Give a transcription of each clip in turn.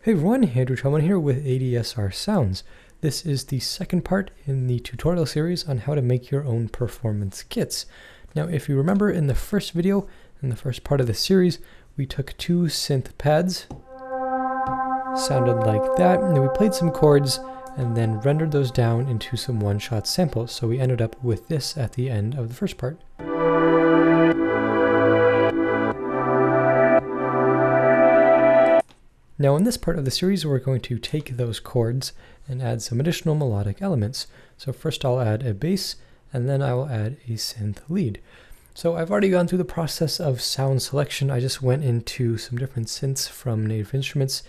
Hey everyone, Andrew Chalman here with ADSR Sounds. This is the second part in the tutorial series on how to make your own performance kits. Now, if you remember in the first video, in the first part of the series, we took two synth pads, sounded like that, and then we played some chords and then rendered those down into some one-shot samples. So we ended up with this at the end of the first part. Now in this part of the series, we're going to take those chords and add some additional melodic elements. So first I'll add a bass, and then I will add a synth lead. So I've already gone through the process of sound selection. I just went into some different synths from Native Instruments.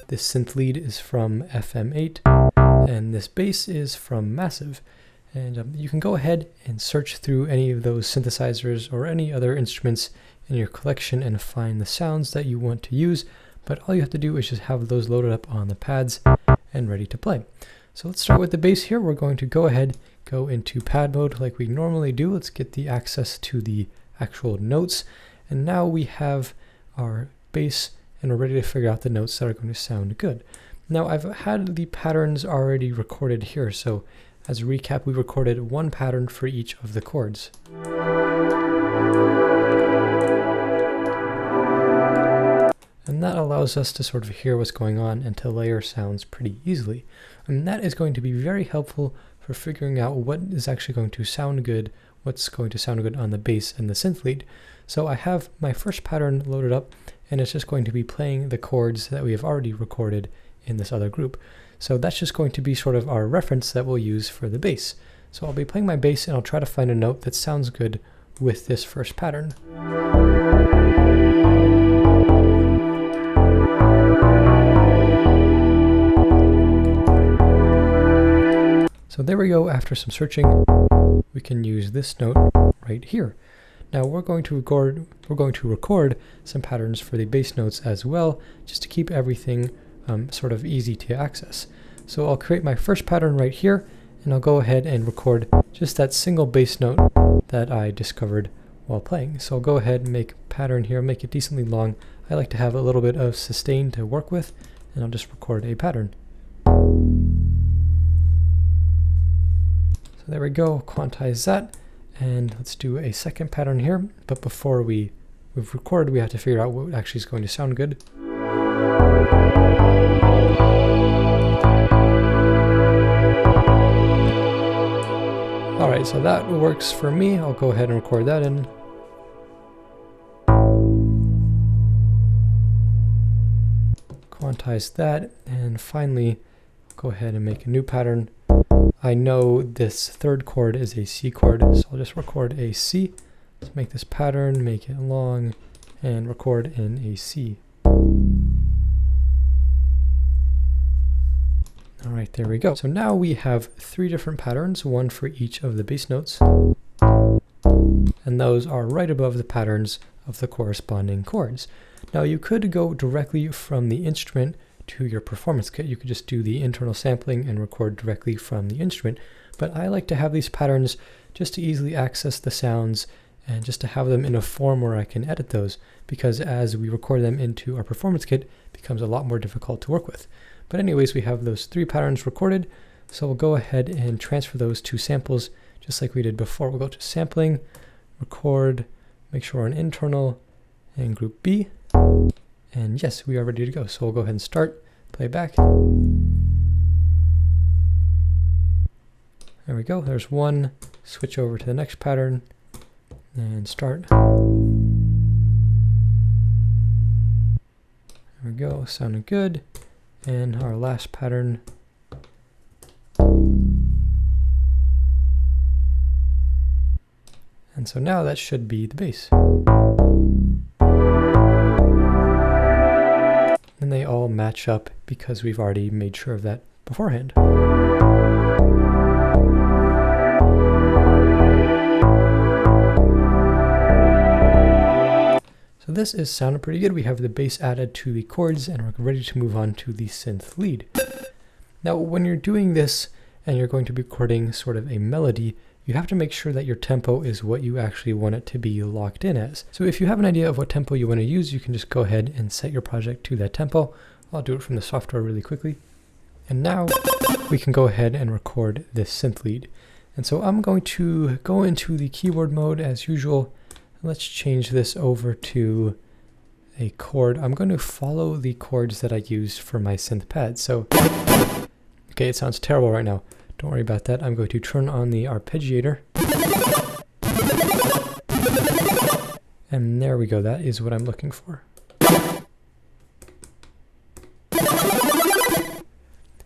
This synth lead is from FM8, and this bass is from Massive. And you can go ahead and search through any of those synthesizers or any other instruments in your collection and find the sounds that you want to use. But all you have to do is just have those loaded up on the pads and ready to play. So let's start with the bass here. We're going to go ahead, go into pad mode like we normally do. Let's get the access to the actual notes. And now we have our bass and we're ready to figure out the notes that are going to sound good. Now I've had the patterns already recorded here. So as a recap, we recorded one pattern for each of the chords. And that allows us to sort of hear what's going on and to layer sounds pretty easily. And that is going to be very helpful for figuring out what is actually going to sound good, what's going to sound good on the bass and the synth lead. So I have my first pattern loaded up, and it's just going to be playing the chords that we have already recorded in this other group. So that's just going to be sort of our reference that we'll use for the bass. So I'll be playing my bass and I'll try to find a note that sounds good with this first pattern. So there we go. After some searching, we can use this note right here. Now we're going to record some patterns for the bass notes as well, just to keep everything sort of easy to access. So I'll create my first pattern right here, and I'll go ahead and record just that single bass note that I discovered while playing. So I'll go ahead and make a pattern here, make it decently long. I like to have a little bit of sustain to work with, and I'll just record a pattern. So there we go, quantize that, and let's do a second pattern here. But before we've recorded, we have to figure out what actually is going to sound good. Alright, so that works for me. I'll go ahead and record that in. Quantize that, and finally, go ahead and make a new pattern. I know this third chord is a C chord, so I'll just record a C. Let's make this pattern, make it long, and record in a C. All right, there we go. So now we have three different patterns, one for each of the bass notes, and those are right above the patterns of the corresponding chords. Now you could go directly from the instrument to your performance kit. You could just do the internal sampling and record directly from the instrument, but I like to have these patterns just to easily access the sounds and just to have them in a form where I can edit those, because as we record them into our performance kit, it becomes a lot more difficult to work with. But anyways, we have those three patterns recorded, so we'll go ahead and transfer those to samples just like we did before. We'll go to sampling, record, make sure we're in internal, and group B. And yes, we are ready to go. So we'll go ahead and start, play back. There we go. There's one. Switch over to the next pattern and start. There we go. Sounded good. And our last pattern. And so now that should be the bass. And they all match up because we've already made sure of that beforehand. So this is sounding pretty good. We have the bass added to the chords and we're ready to move on to the synth lead. Now when you're doing this and you're going to be recording sort of a melody, you have to make sure that your tempo is what you actually want it to be locked in as. So if you have an idea of what tempo you want to use, you can just go ahead and set your project to that tempo. I'll do it from the software really quickly. And now we can go ahead and record this synth lead. And so I'm going to go into the keyboard mode as usual. Let's change this over to a chord. I'm going to follow the chords that I used for my synth pad. So, okay, it sounds terrible right now. Don't worry about that. I'm going to turn on the arpeggiator. And there we go. That is what I'm looking for.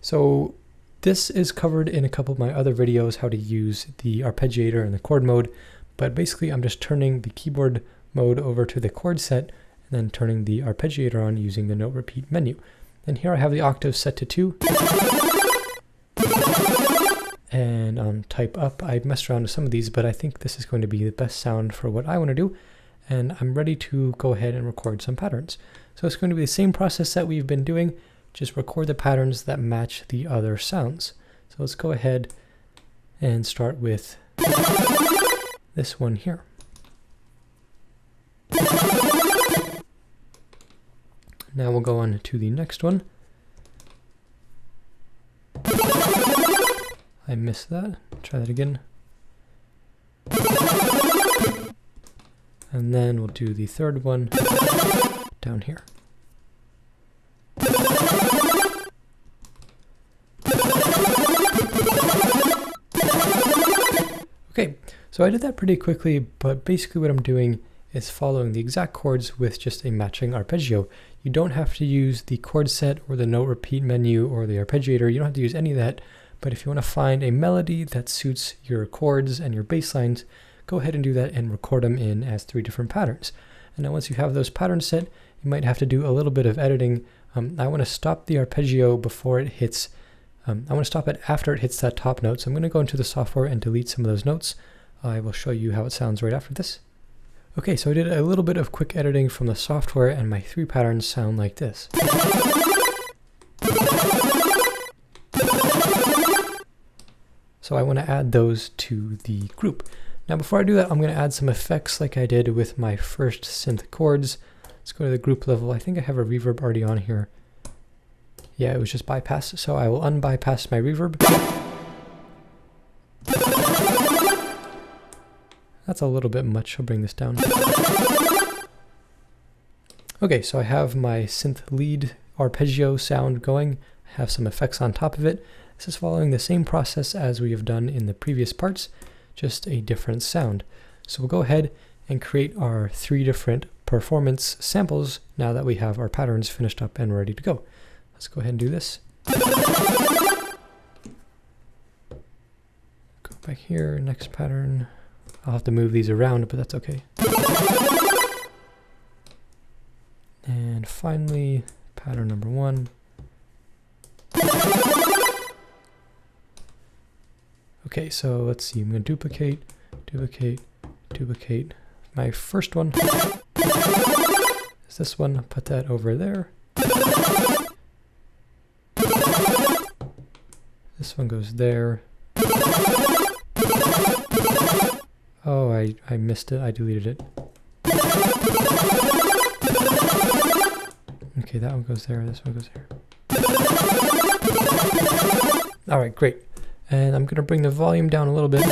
So this is covered in a couple of my other videos, how to use the arpeggiator and the chord mode. But basically, I'm just turning the keyboard mode over to the chord set and then turning the arpeggiator on using the note repeat menu. And here I have the octave set to 2. And on type up, I messed around with some of these, but I think this is going to be the best sound for what I want to do. And I'm ready to go ahead and record some patterns. So it's going to be the same process that we've been doing, just record the patterns that match the other sounds. So let's go ahead and start with this one here. Now we'll go on to the next one. I missed that. Try that again. And then we'll do the third one down here. Okay, so I did that pretty quickly, but basically what I'm doing is following the exact chords with just a matching arpeggio. You don't have to use the chord set or the note repeat menu or the arpeggiator. You don't have to use any of that. But if you want to find a melody that suits your chords and your bass lines, go ahead and do that and record them in as 3 different patterns. And now once you have those patterns set, you might have to do a little bit of editing. I want to stop the arpeggio before it hits, I want to stop it after it hits that top note. So I'm going to go into the software and delete some of those notes. I will show you how it sounds right after this. Okay, so I did a little bit of quick editing from the software and my 3 patterns sound like this. So I want to add those to the group. Now before I do that, I'm going to add some effects like I did with my first synth chords. Let's go to the group level. I think I have a reverb already on here. Yeah, it was just bypass. So I will unbypass my reverb. That's a little bit much. I'll bring this down. Okay, so I have my synth lead arpeggio sound going. I have some effects on top of it. This is following the same process as we have done in the previous parts, just a different sound. So we'll go ahead and create our 3 different performance samples now that we have our patterns finished up and ready to go. Let's go ahead and do this. Go back here, next pattern. I'll have to move these around, but that's okay. And finally, pattern number 1. Okay, so let's see, I'm going to duplicate, duplicate. My first one is this one, put that over there. This one goes there. Oh, I missed it, I deleted it. Okay, that one goes there, this one goes there. All right, great. And I'm going to bring the volume down a little bit.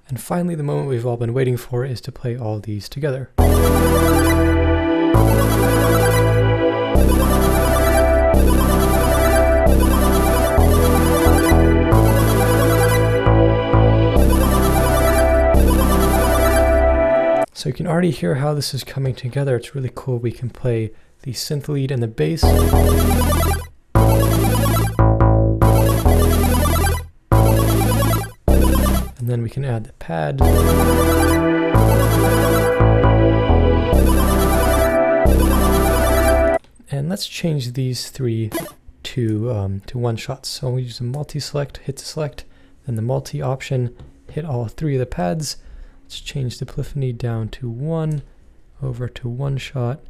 And finally, the moment we've all been waiting for is to play all these together. So you can already hear how this is coming together. It's really cool. We can play the synth lead and the bass. And then we can add the pad. And let's change these 3 to one shots. So we use the multi-select, hit select, then the multi option, hit all 3 of the pads. Let's change the polyphony down to 1, over to 1 shot,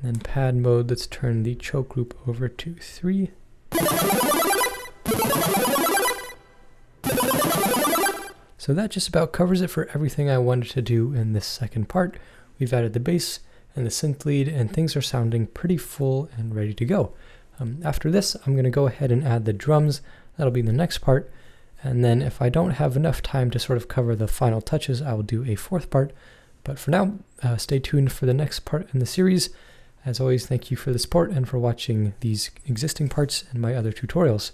and then pad mode, let's turn the choke group over to 3. So that just about covers it for everything I wanted to do in this second part. We've added the bass and the synth lead, and things are sounding pretty full and ready to go. After this, I'm going to go ahead and add the drums. That'll be the next part. And then if I don't have enough time to sort of cover the final touches, I will do a fourth part. But for now, stay tuned for the next part in the series. As always, thank you for the support and for watching these existing parts and my other tutorials.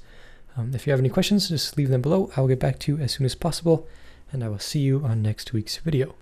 If you have any questions, just leave them below. I will get back to you as soon as possible, and I will see you on next week's video.